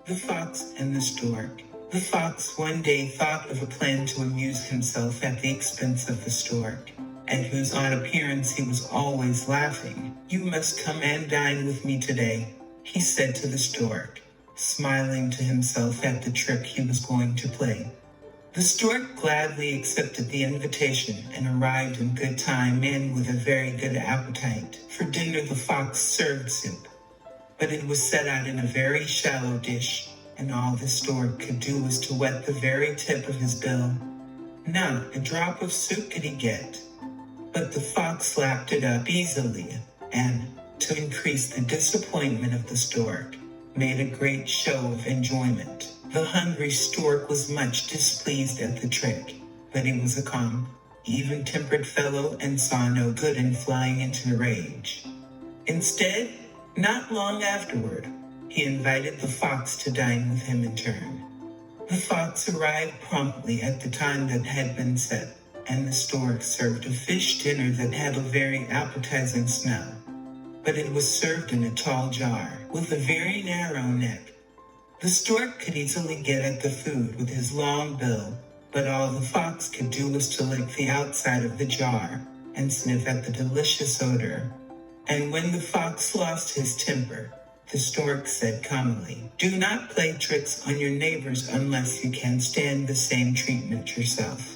The Fox and the Stork. The fox one day thought of a plan to amuse himself at the expense of the stork, at whose odd appearance he was always laughing. "You must come and dine with me today," he said to the stork, smiling to himself at the trick he was going to play. The stork gladly accepted the invitation and arrived in good time and with a very good appetite. For dinner the fox served soup, but it was set out in a very shallow dish, and all the stork could do was to wet the very tip of his bill. Not a drop of soup could he get, but the fox lapped it up easily, and, to increase the disappointment of the stork, made a great show of enjoyment. The hungry stork was much displeased at the trick, but he was a calm, even-tempered fellow and saw no good in flying into a rage. Instead, not long afterward, he invited the fox to dine with him in turn. The fox arrived promptly at the time that had been set, and the stork served a fish dinner that had a very appetizing smell. But it was served in a tall jar, with a very narrow neck. The stork could easily get at the food with his long bill, but all the fox could do was to lick the outside of the jar and sniff at the delicious odor. And when the fox lost his temper, the stork said calmly, "Do not play tricks on your neighbors unless you can stand the same treatment yourself."